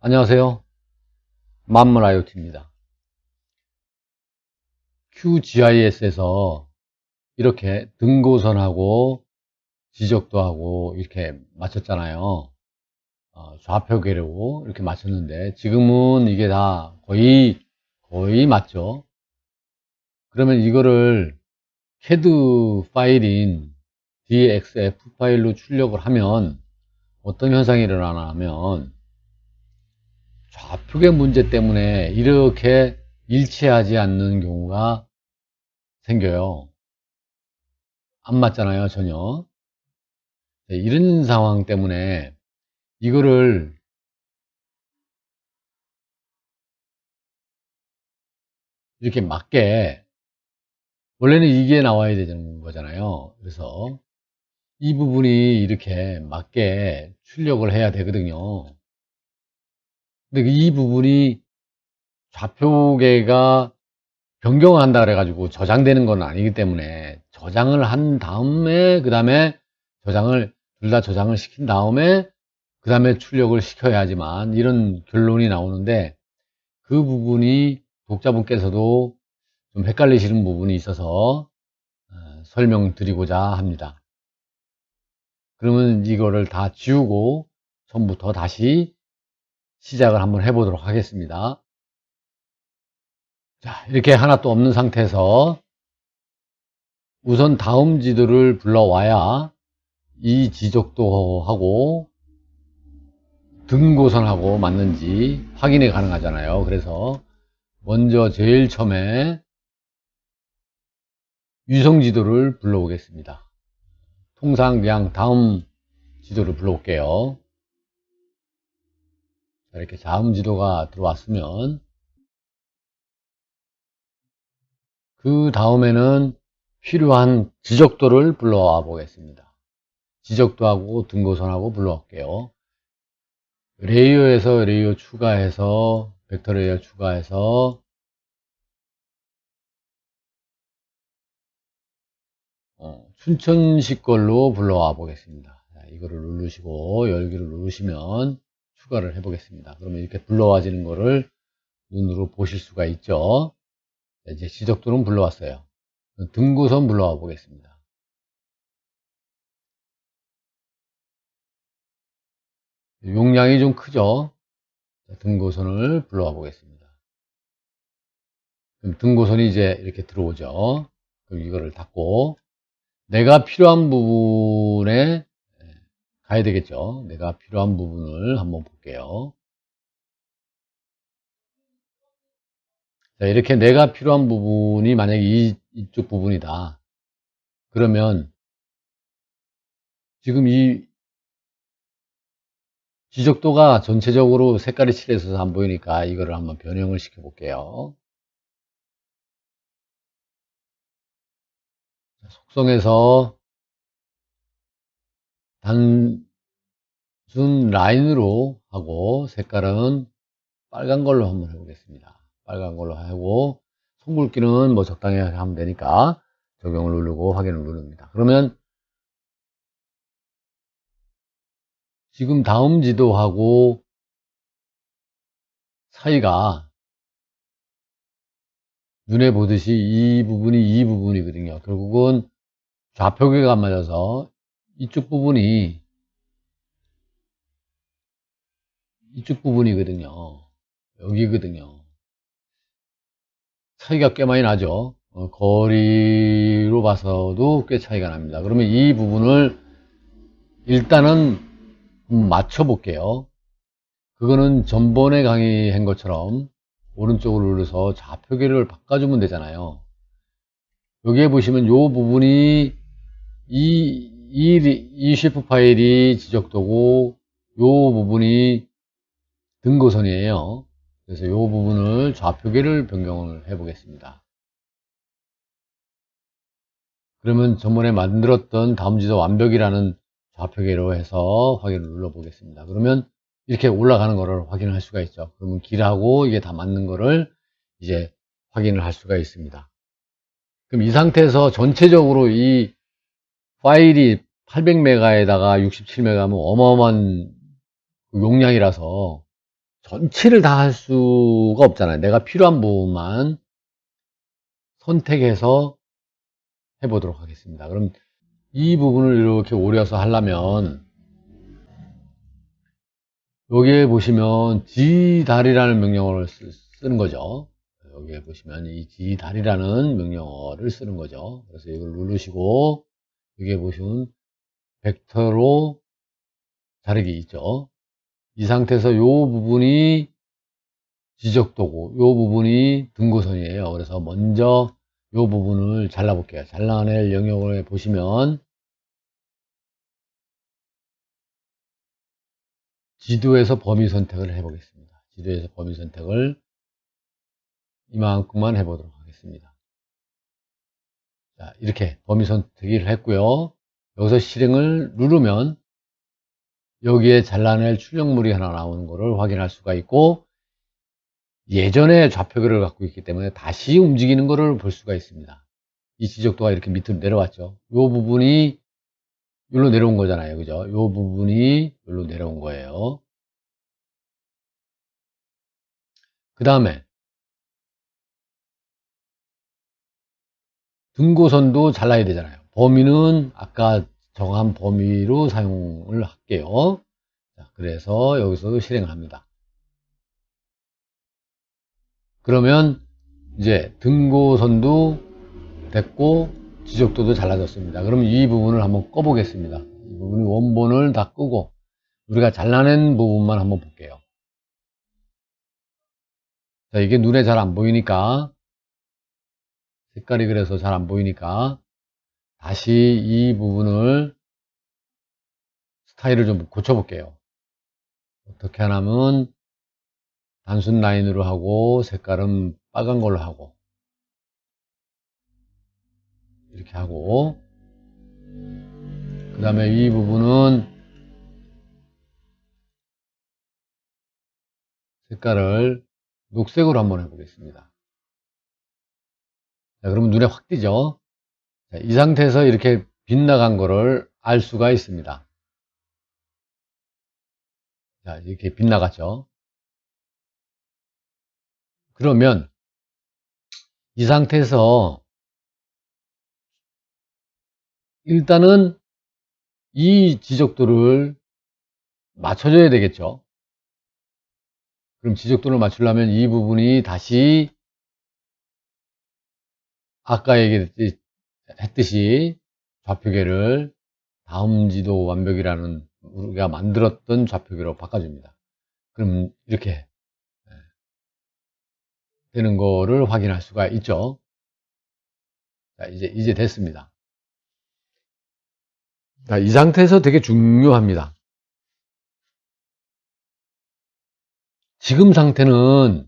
안녕하세요. 만물 IoT입니다. QGIS에서 이렇게 등고선하고 지적도 하고 이렇게 맞췄잖아요. 좌표계로 이렇게 맞췄는데 지금은 이게 다 거의 맞죠. 그러면 이거를 CAD 파일인 DXF 파일로 출력을 하면 어떤 현상이 일어나나 하면 좌표계 문제 때문에 이렇게 일치하지 않는 경우가 생겨요. 안 맞잖아요, 전혀. 네, 이런 상황 때문에 이거를 이렇게 맞게, 원래는 이게 나와야 되는 거잖아요. 그래서 이 부분이 이렇게 맞게 출력을 해야 되거든요. 근데 이 부분이 좌표계가 변경을 한다 그래가지고 저장되는 건 아니기 때문에 저장을 한 다음에 그 다음에 둘 다 저장을 시킨 다음에 그 다음에 출력을 시켜야지만 이런 결론이 나오는데, 그 부분이 독자분께서도 좀 헷갈리시는 부분이 있어서 설명드리고자 합니다. 그러면 이거를 다 지우고 처음부터 다시 시작을 한번 해보도록 하겠습니다. 자, 이렇게 하나도 없는 상태에서 우선 다음 지도를 불러와야 이 지적도 하고 등고선하고 맞는지 확인이 가능하잖아요. 그래서 먼저 제일 처음에 위성 지도를 불러오겠습니다. 통상 그냥 다음 지도를 불러올게요. 이렇게 다음 지도가 들어왔으면 그 다음에는 필요한 지적도를 불러와 보겠습니다. 지적도하고 등고선하고 불러올게요. 레이어에서 레이어 추가해서 벡터 레이어 추가해서 춘천시 걸로 불러와 보겠습니다. 자, 이거를 누르시고 열기를 누르시면 추가를 해 보겠습니다. 그러면 이렇게 불러와지는 거를 눈으로 보실 수가 있죠. 자, 이제 지적도는 불러왔어요. 등고선 불러와 보겠습니다. 용량이 좀 크죠. 자, 등고선을 불러와 보겠습니다. 그럼 등고선이 이제 이렇게 들어오죠. 그럼 이거를 닫고 내가 필요한 부분에 가야 되겠죠. 내가 필요한 부분을 한번 볼게요. 자, 이렇게 내가 필요한 부분이 만약에 이쪽 부분이다. 그러면 지금 이 지적도가 전체적으로 색깔이 칠해서 안 보이니까 이거를 한번 변형을 시켜 볼게요. 속성에서 단순 라인으로 하고 색깔은 빨간 걸로 한번 해보겠습니다. 빨간 걸로 하고 손굵기는 뭐 적당히 하면 되니까 적용을 누르고 확인을 누릅니다. 그러면 지금 다음 지도하고 사이가 눈에 보듯이 이 부분이거든요. 결국은 좌표계가 안 맞아서 이쪽 부분이거든요. 여기거든요. 차이가 꽤 많이 나죠. 거리로 봐서도 꽤 차이가 납니다. 그러면 이 부분을 일단은 맞춰 볼게요. 그거는 전번에 강의한 것처럼 오른쪽으로 눌러서 좌표계를 바꿔주면 되잖아요. 여기에 보시면 이 부분이 이 셰프 파일이 지적도고 이 부분이 등고선이에요. 그래서 이 부분을 좌표계를 변경을 해 보겠습니다. 그러면 전번에 만들었던 다음 지도 완벽이라는 좌표계로 해서 확인을 눌러 보겠습니다. 그러면 이렇게 올라가는 거를 확인할 수가 있죠. 그러면 길하고 이게 다 맞는 거를 이제 확인을 할 수가 있습니다. 그럼 이 상태에서 전체적으로 이 파일이 800메가에다가 67메가면 어마어마한 용량이라서 전체를 다 할 수가 없잖아요. 내가 필요한 부분만 선택해서 해보도록 하겠습니다. 그럼 이 부분을 이렇게 오려서 하려면 여기에 보시면 g달이라는 명령어를 쓰는 거죠. 여기에 보시면 이 g달이라는 명령어를 쓰는 거죠. 그래서 이걸 누르시고 여기에 보시면 벡터로 자르기 있죠. 이 상태에서 이 부분이 지적도고 이 부분이 등고선이에요. 그래서 먼저 이 부분을 잘라볼게요. 잘라낼 영역을 보시면 지도에서 범위 선택을 해보겠습니다. 지도에서 범위 선택을 이만큼만 해보도록 하겠습니다. 자, 이렇게 범위 선택을 했고요. 여기서 실행을 누르면 여기에 잘라낼 출력물이 하나 나오는 것을 확인할 수가 있고 예전에 좌표계를 갖고 있기 때문에 다시 움직이는 것을 볼 수가 있습니다. 이 지적도가 이렇게 밑으로 내려왔죠. 이 부분이 여기로 내려온 거잖아요. 그죠? 이 부분이 여기로 내려온 거예요. 그 다음에 등고선도 잘라야 되잖아요. 범위는 아까 정한 범위로 사용을 할게요. 자, 그래서 여기서도 실행을 합니다. 그러면 이제 등고선도 됐고 지적도도 잘라졌습니다. 그럼 이 부분을 한번 꺼 보겠습니다. 이 부분이 원본을 다 끄고 우리가 잘라낸 부분만 한번 볼게요. 자, 이게 눈에 잘 안 보이니까 색깔이 그래서 잘 안 보이니까 다시 이 부분을 스타일을 좀 고쳐 볼게요. 어떻게 하냐면 단순 라인으로 하고 색깔은 빨간 걸로 하고 이렇게 하고 그 다음에 이 부분은 색깔을 녹색으로 한번 해보겠습니다. 자, 그러면 눈에 확 띄죠. 자, 이 상태에서 이렇게 빗나간 거를 알 수가 있습니다. 자, 이렇게 빗나갔죠. 그러면 이 상태에서 일단은 이 지적도를 맞춰줘야 되겠죠. 그럼 지적도를 맞추려면 이 부분이 다시 아까 얘기했듯이 좌표계를 다음 지도 완벽이라는 우리가 만들었던 좌표계로 바꿔줍니다. 그럼 이렇게 되는 거를 확인할 수가 있죠. 자, 이제 됐습니다. 자, 이 상태에서 되게 중요합니다. 지금 상태는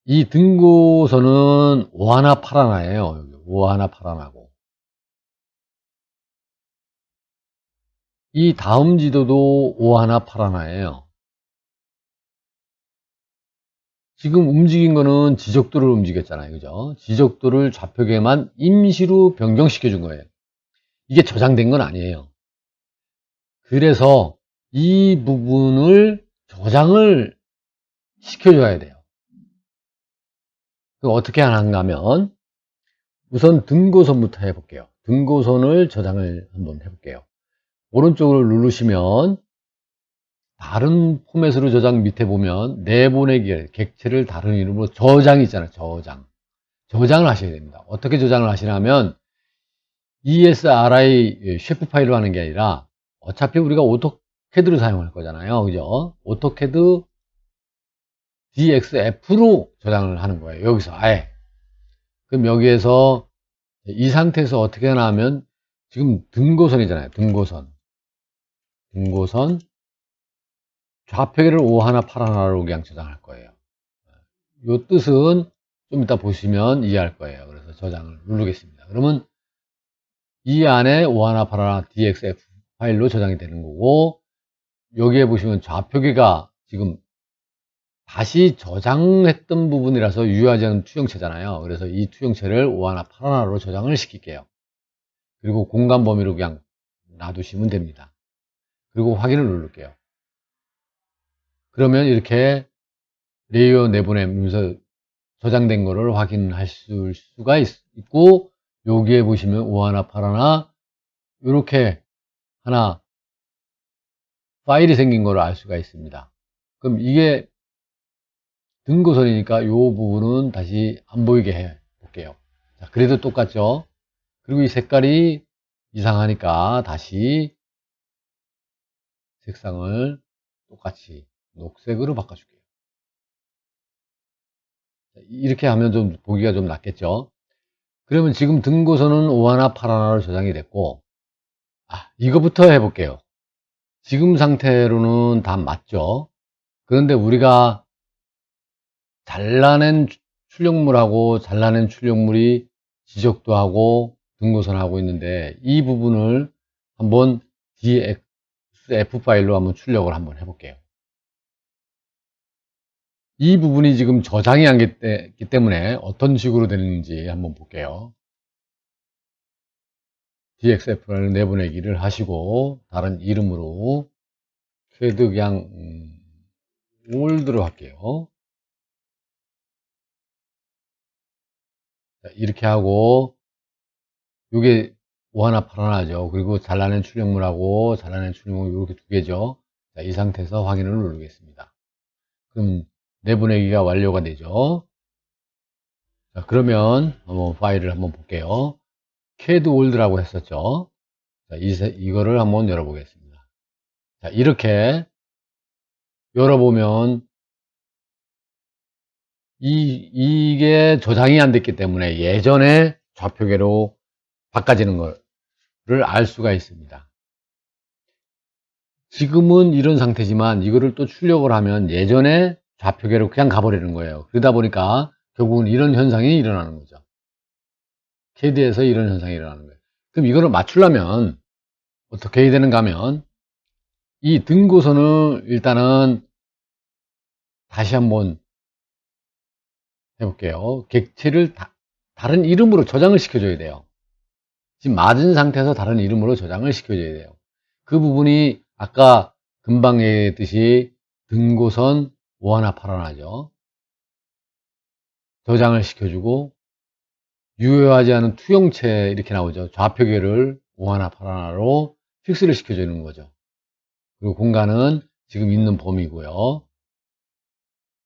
이 등고선은 5하나 8하나예요. 5하나 8하나고 이 다음 지도도 5하나 8하나예요. 지금 움직인 거는 지적도를 움직였잖아요. 그죠? 지적도를 좌표계만 임시로 변경시켜 준 거예요. 이게 저장된 건 아니에요. 그래서 이 부분을 저장을 시켜줘야 돼요. 어떻게 하는가 하면 우선 등고선부터 해볼게요. 등고선을 저장을 한번 해볼게요. 오른쪽을 누르시면 다른 포맷으로 저장 밑에 보면 내보내기 객체를 다른 이름으로 저장이 있잖아요. 저장을 하셔야 됩니다. 어떻게 저장을 하시냐면 ESRI 쉐프 파일로 하는 게 아니라 어차피 우리가 오토캐드를 사용할 거잖아요. 그죠? 오토캐드 DXF로 저장을 하는 거예요. 여기서 아예. 그럼 여기에서 이 상태에서 어떻게 하나 하면 지금 등고선이잖아요. 등고선 좌표계를 5하나 8하나로 그냥 저장할 거예요. 이 뜻은 좀 이따 보시면 이해할 거예요. 그래서 저장을 누르겠습니다. 그러면 이 안에 5하나 8하나 DXF 파일로 저장이 되는 거고 여기에 보시면 좌표계가 지금 다시 저장했던 부분이라서 유효하지 않은 투영체잖아요. 그래서 이 투영체를 5하나 8하나로 저장을 시킬게요. 그리고 공간 범위로 그냥 놔두시면 됩니다. 그리고 확인을 누를게요. 그러면 이렇게 레이어 내보내면서 저장된 거를 확인하실 수가 있고, 여기에 보시면 5하나 8하나 이렇게 하나 파일이 생긴 거를 알 수가 있습니다. 그럼 이게 등고선이니까 이 부분은 다시 안 보이게 해 볼게요. 자, 그래도 똑같죠. 그리고 이 색깔이 이상하니까 다시 색상을 똑같이 녹색으로 바꿔줄게요. 이렇게 하면 좀 보기가 좀 낫겠죠. 그러면 지금 등고선은 5하나 8하나로 저장이 됐고, 이거부터 해볼게요. 지금 상태로는 다 맞죠. 그런데 우리가 잘라낸 출력물하고 잘라낸 출력물이 지적도 하고 등고선하고 있는데, 이 부분을 한번 DXF 파일로 한번 출력을 한번 해볼게요. 이 부분이 지금 저장이 안 됐기 때문에 어떤 식으로 되는지 한번 볼게요. DXF를 내보내기를 하시고 다른 이름으로 캐드 그냥 올드로 할게요. 자, 이렇게 하고 이게 5하나 8하나죠. 그리고 잘라낸 출력물하고 잘라낸 출력물 이렇게 두 개죠. 자, 이 상태에서 확인을 누르겠습니다. 그럼 내보내기가 완료가 되죠. 자, 그러면 한번 파일을 한번 볼게요. 캐드 올드라고 했었죠. 자, 이거를 한번 열어보겠습니다. 자, 이렇게 열어보면 이게 저장이 안 됐기 때문에 예전에 좌표계로 바꿔지는 거를 알 수가 있습니다. 지금은 이런 상태지만 이거를 또 출력을 하면 예전에 좌표계로 그냥 가버리는 거예요. 그러다 보니까 결국은 이런 현상이 일어나는 거죠. 캐드에서 이런 현상이 일어나는 거예요. 그럼 이거를 맞추려면 어떻게 해야 되는가 하면 이 등고선을 일단은 다시 한번 해볼게요. 객체를 다른 이름으로 저장을 시켜줘야 돼요. 지금 맞은 상태에서 다른 이름으로 저장을 시켜줘야 돼요. 그 부분이 아까 금방 얘기했듯이 등고선 5하나 8하나죠. 저장을 시켜주고 유효하지 않은 투영체 이렇게 나오죠. 좌표계를 5하나 8하나로 픽스를 시켜주는 거죠. 그리고 공간은 지금 있는 범위고요.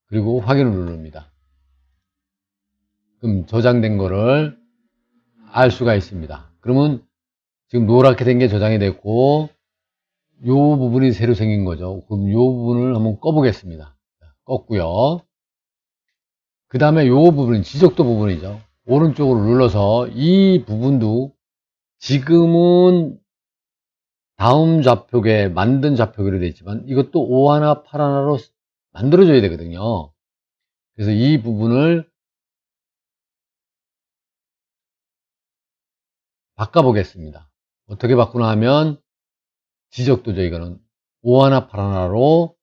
그리고 확인을 누릅니다. 그럼 저장된 거를 알 수가 있습니다. 그러면 지금 노랗게 된 게 저장이 됐고 요 부분이 새로 생긴 거죠. 그럼 요 부분을 한번 꺼보겠습니다. 껐고요. 그 다음에 요 부분은 지적도 부분이죠. 오른쪽으로 눌러서 이 부분도 지금은 다음 좌표계 만든 좌표계로 되어 있지만 이것도 5하나 8하나로 만들어줘야 되거든요. 그래서 이 부분을 바꿔보겠습니다. 어떻게 바꾸나 하면 지적도죠. 이거는 5하나 8하나로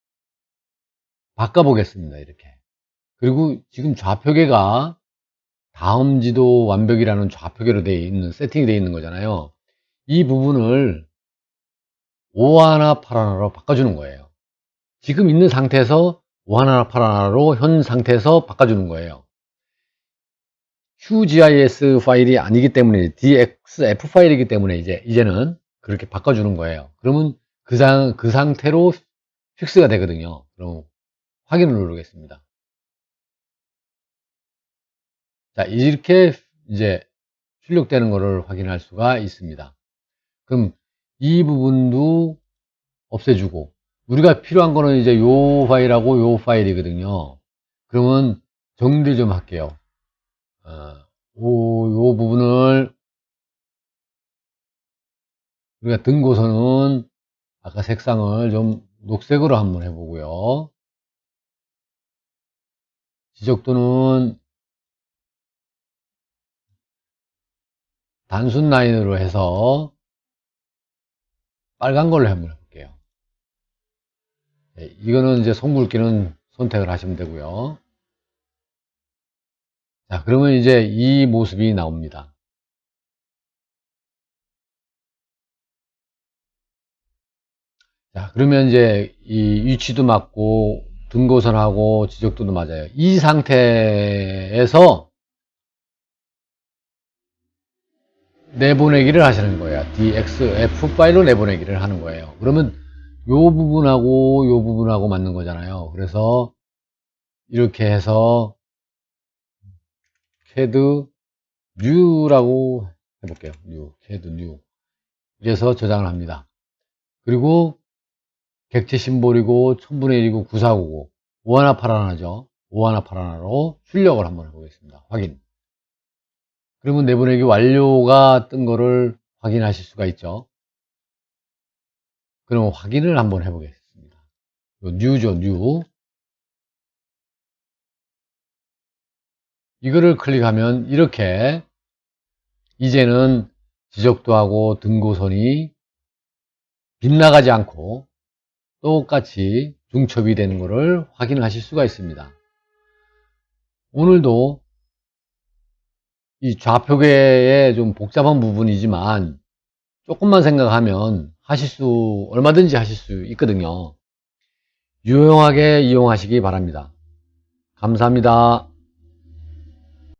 바꿔보겠습니다. 이렇게. 그리고 지금 좌표계가 다음 지도 완벽이라는 좌표계로 되어 있는 세팅이 되어 있는 거잖아요. 이 부분을 5하나 8하나로 바꿔주는 거예요. 지금 있는 상태에서 5하나 8하나로 현 상태에서 바꿔주는 거예요. QGIS 파일이 아니기 때문에 DXF 파일이기 때문에 이제는 그렇게 바꿔주는 거예요. 그러면 그 상태로 픽스가 되거든요. 그럼 확인을 누르겠습니다. 자, 이렇게 이제 출력되는 것을 확인할 수가 있습니다. 그럼 이 부분도 없애주고 우리가 필요한 거는 이제 요 파일하고 요 파일이거든요. 그러면 정리 좀 할게요. 요 부분을 우리가 등고선은 아까 색상을 좀 녹색으로 한번 해보고요. 지적도는 단순 라인으로 해서 빨간 걸로 한번 해볼게요. 네, 이거는 이제 손굵기는 선택을 하시면 되고요. 자, 그러면 이제 이 모습이 나옵니다. 자, 그러면 이제 이 위치도 맞고 등고선하고 지적도도 맞아요. 이 상태에서 내보내기를 하시는 거예요. DXF 파일로 내보내기를 하는 거예요. 그러면 요 부분하고 요 부분하고 맞는 거잖아요. 그래서 이렇게 해서 CAD New라고 해볼게요. CAD New. 이래서 저장을 합니다. 그리고 객체 심볼이고 1000분의 1이고 9499 5하나 8하나죠. 5하나 8하나로 출력을 한번 해보겠습니다. 확인. 그러면 내보내기 완료가 뜬 거를 확인하실 수가 있죠. 그러면 확인을 한번 해보겠습니다. 뉴죠, 뉴. 이거를 클릭하면 이렇게 이제는 지적도하고 등고선이 빗나가지 않고 똑같이 중첩이 되는 것을 확인하실 수가 있습니다. 오늘도 이 좌표계의 좀 복잡한 부분이지만 조금만 생각하면 얼마든지 하실 수 있거든요. 유용하게 이용하시기 바랍니다. 감사합니다.